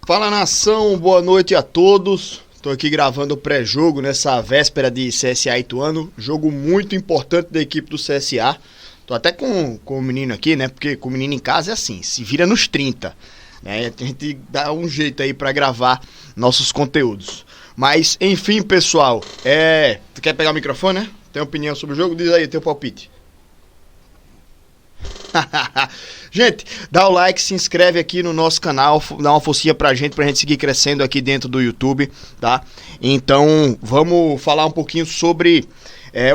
Fala, nação, boa noite a todos. Estou aqui gravando o pré-jogo nessa véspera de CSA Ituano. Jogo muito importante da equipe do CSA. Tô até com o menino aqui, né? Porque com o menino em casa é assim, se vira nos 30. Né? A gente dá um jeito aí para gravar nossos conteúdos. Mas, enfim, pessoal, tu quer pegar o microfone, né? Tem opinião sobre o jogo? Diz aí, teu palpite. Gente, dá o like, se inscreve aqui no nosso canal, dá uma forcinha pra gente seguir crescendo aqui dentro do YouTube, tá? Então, vamos falar um pouquinho sobre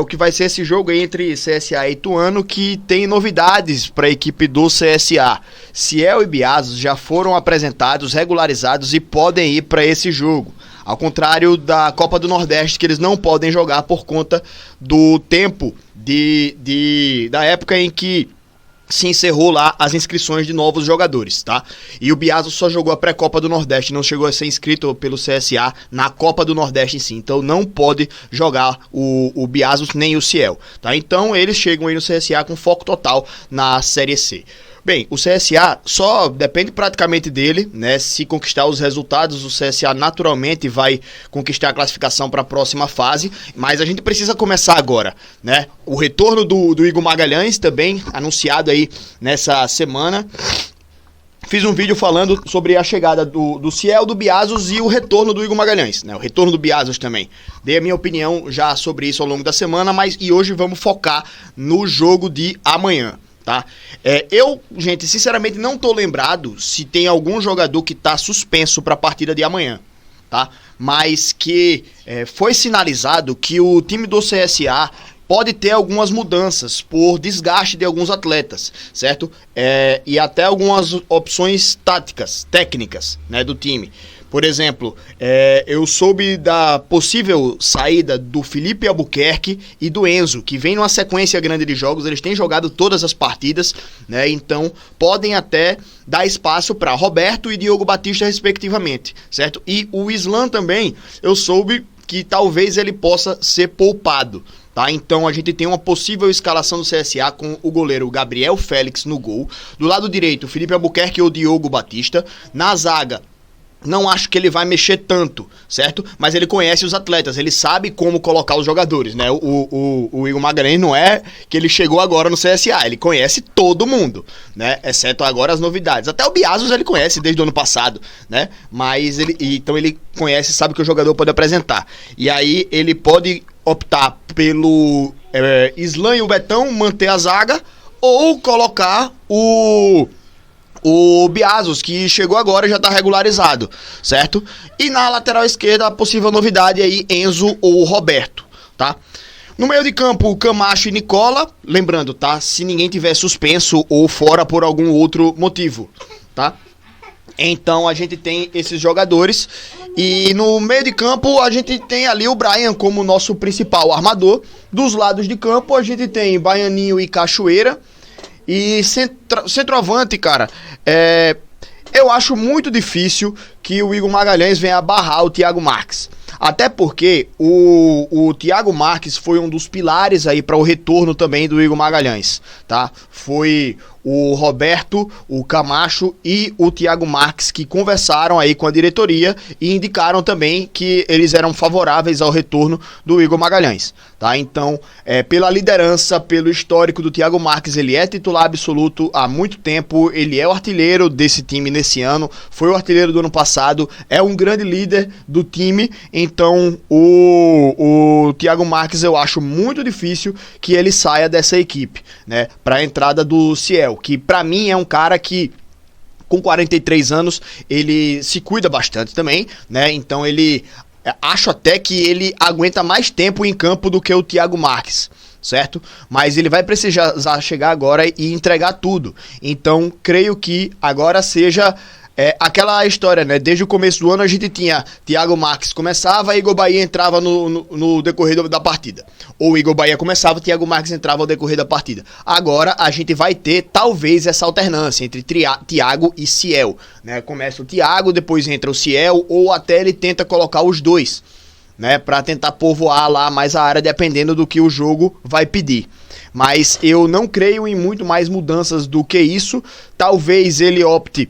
o que vai ser esse jogo aí entre CSA e Ituano, que tem novidades para a equipe do CSA. Ciel e Biazos já foram apresentados, regularizados e podem ir para esse jogo. Ao contrário da Copa do Nordeste, que eles não podem jogar por conta do tempo da época em que se encerrou lá as inscrições de novos jogadores, tá? E o Biazos só jogou a pré-Copa do Nordeste, não chegou a ser inscrito pelo CSA na Copa do Nordeste em si, então não pode jogar o Biazos nem o Ciel, tá? Então eles chegam aí no CSA com foco total na Série C. Bem, o CSA só depende praticamente dele, né? Se conquistar os resultados, o CSA naturalmente vai conquistar a classificação para a próxima fase, mas a gente precisa começar agora, né? O retorno do Igor Magalhães também, anunciado aí nessa semana. Fiz um vídeo falando sobre a chegada do Ciel, do Biazos e o retorno do Igor Magalhães, né? O retorno do Biazos também. Dei a minha opinião já sobre isso ao longo da semana, e hoje vamos focar no jogo de amanhã. Tá? Eu, gente, sinceramente não tô lembrado se tem algum jogador que tá suspenso para a partida de amanhã, tá? Mas que foi sinalizado que o time do CSA pode ter algumas mudanças por desgaste de alguns atletas, certo? E até algumas opções técnicas, né, do time. Por exemplo, eu soube da possível saída do Felipe Albuquerque e do Enzo, que vem numa sequência grande de jogos, eles têm jogado todas as partidas, né? Então podem até dar espaço para Roberto e Diogo Batista respectivamente, certo? E o Islan também, eu soube que talvez ele possa ser poupado. Tá? Então a gente tem uma possível escalação do CSA com o goleiro Gabriel Félix no gol. Do lado direito, Felipe Albuquerque ou Diogo Batista. Na zaga, não acho que ele vai mexer tanto, certo? Mas ele conhece os atletas, ele sabe como colocar os jogadores, né? O Igor Magalhães não é que ele chegou agora no CSA, ele conhece todo mundo, né? Exceto agora as novidades. Até o Biazos ele conhece desde o ano passado, né? Mas então ele conhece, sabe que o jogador pode apresentar. E aí ele pode optar pelo Islan e o Betão, manter a zaga, ou colocar o Biazos, que chegou agora e já tá regularizado, certo? E na lateral esquerda, a possível novidade aí, Enzo ou Roberto, tá? No meio de campo, Camacho e Nicola, lembrando, tá? Se ninguém tiver suspenso ou fora por algum outro motivo, tá? Então a gente tem esses jogadores. E no meio de campo a gente tem ali o Brian como nosso principal armador. Dos lados de campo a gente tem Baianinho e Cachoeira. E centroavante, cara, eu acho muito difícil que o Igor Magalhães venha barrar o Thiago Marques. Até porque o Thiago Marques foi um dos pilares aí para o retorno também do Igor Magalhães, tá? Foi o Roberto, o Camacho e o Thiago Marques que conversaram aí com a diretoria e indicaram também que eles eram favoráveis ao retorno do Igor Magalhães, tá? Então, pela liderança, pelo histórico do Thiago Marques, ele é titular absoluto há muito tempo, ele é o artilheiro desse time nesse ano, foi o artilheiro do ano passado, é um grande líder do time. Então o Thiago Marques, eu acho muito difícil que ele saia dessa equipe, né, para a entrada do Ciel, que para mim é um cara que com 43 anos ele se cuida bastante também, né? Então acho até que ele aguenta mais tempo em campo do que o Thiago Marques, certo? Mas ele vai precisar chegar agora e entregar tudo. Então creio que agora seja aquela história, né? Desde o começo do ano a gente tinha Thiago Marques começava, Igor Bahia entrava no decorrer da partida. Ou Igor Bahia começava, Thiago Marques entrava ao decorrer da partida. Agora a gente vai ter talvez essa alternância entre Thiago e Ciel, né? Começa o Thiago, depois entra o Ciel, ou até ele tenta colocar os dois, né? Pra tentar povoar lá mais a área, dependendo do que o jogo vai pedir. Mas eu não creio em muito mais mudanças do que isso. Talvez ele opte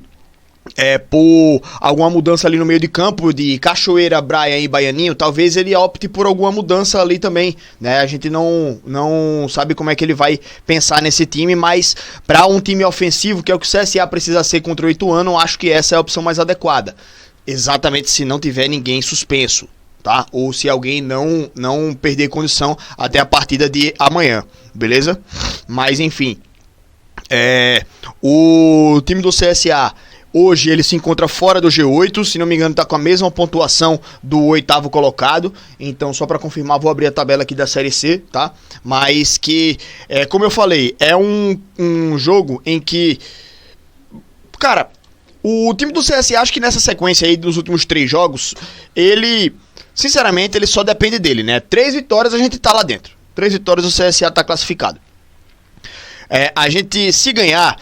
por alguma mudança ali no meio de campo, de Cachoeira, Brian e Baianinho, talvez ele opte por alguma mudança ali também, né? A gente não sabe como é que ele vai pensar nesse time, mas para um time ofensivo, que é o que o CSA precisa ser contra o Ituano, acho que essa é a opção mais adequada. Exatamente, se não tiver ninguém suspenso, tá? Ou se alguém não perder condição até a partida de amanhã, beleza? Mas enfim, o time do CSA hoje ele se encontra fora do G8, se não me engano está com a mesma pontuação do 8º colocado, então só para confirmar vou abrir a tabela aqui da Série C, tá? Mas que, como eu falei, é um jogo em que, cara, o time do CSA, acho que nessa sequência aí dos últimos 3 jogos, ele, sinceramente, ele só depende dele, né? 3 vitórias a gente tá lá dentro, 3 vitórias o CSA tá classificado. A gente, se ganhar,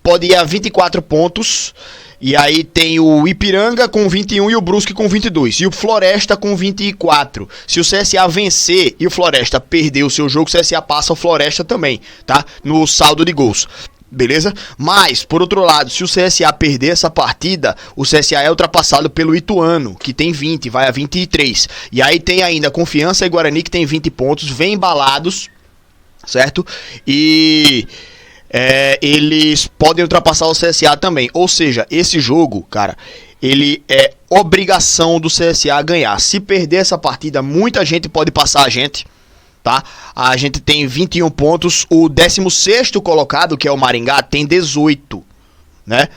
pode ir a 24 pontos, e aí tem o Ipiranga com 21 e o Brusque com 22, e o Floresta com 24. Se o CSA vencer e o Floresta perder o seu jogo, o CSA passa o Floresta também, tá? No saldo de gols, beleza? Mas, por outro lado, se o CSA perder essa partida, o CSA é ultrapassado pelo Ituano, que tem 20, vai a 23. E aí tem ainda Confiança e Guarani, que tem 20 pontos, vem embalados, certo? E eles podem ultrapassar o CSA também. Ou seja, esse jogo, cara, ele é obrigação do CSA ganhar. Se perder essa partida, muita gente pode passar a gente, tá? A gente tem 21 pontos. O 16º colocado, que é o Maringá, tem 18, né?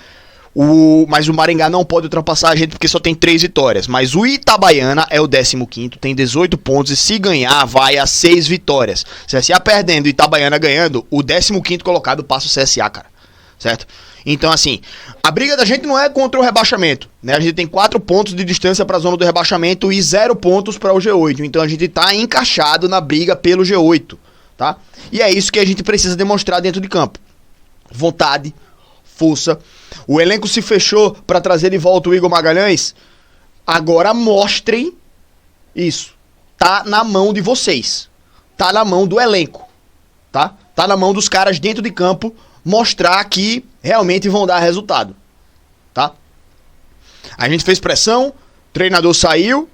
Mas o Maringá não pode ultrapassar a gente porque só tem 3 vitórias. Mas o Itabaiana é o 15º, tem 18 pontos e se ganhar vai a 6 vitórias. CSA perdendo e Itabaiana ganhando, o 15º colocado passa o CSA, cara. Certo? Então assim, a briga da gente não é contra o rebaixamento, né? A gente tem 4 pontos de distância para a zona do rebaixamento e 0 pontos para o G8. Então a gente tá encaixado na briga pelo G8, tá? E é isso que a gente precisa demonstrar dentro de campo. Vontade, força. O elenco se fechou para trazer de volta o Igor Magalhães. Agora mostrem isso. Tá na mão de vocês. Tá na mão do elenco. Tá? Tá na mão dos caras dentro de campo mostrar que realmente vão dar resultado. Tá? A gente fez pressão, o treinador saiu,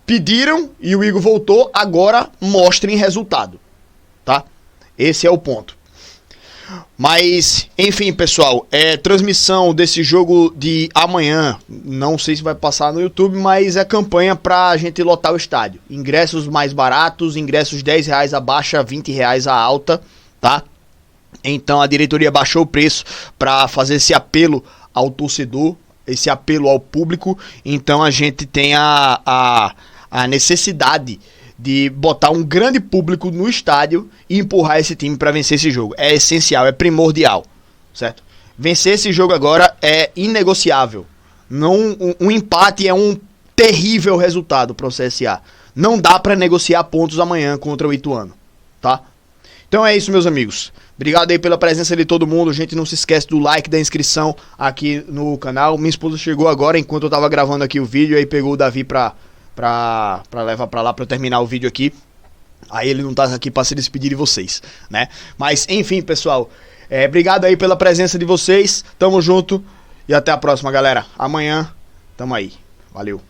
pediram e o Igor voltou. Agora mostrem resultado. Tá? Esse é o ponto. Mas, enfim, pessoal, transmissão desse jogo de amanhã, não sei se vai passar no YouTube, mas é campanha pra gente lotar o estádio. Ingressos mais baratos, ingressos R$10 a baixa, R$20 a alta, tá? Então a diretoria baixou o preço pra fazer esse apelo ao torcedor, esse apelo ao público. Então a gente tem a necessidade de botar um grande público no estádio e empurrar esse time para vencer esse jogo. É essencial, é primordial, certo? Vencer esse jogo agora é inegociável. Um empate é um terrível resultado para o CSA. Não dá para negociar pontos amanhã contra o Ituano, tá? Então é isso, meus amigos. Obrigado aí pela presença de todo mundo. Gente, não se esquece do like, da inscrição aqui no canal. Minha esposa chegou agora enquanto eu tava gravando aqui o vídeo, aí pegou o Davi pra levar pra lá pra eu terminar o vídeo aqui. Aí ele não tá aqui pra se despedir de vocês, né? Mas enfim, pessoal, obrigado aí pela presença de vocês. Tamo junto e até a próxima, galera. Amanhã tamo aí. Valeu.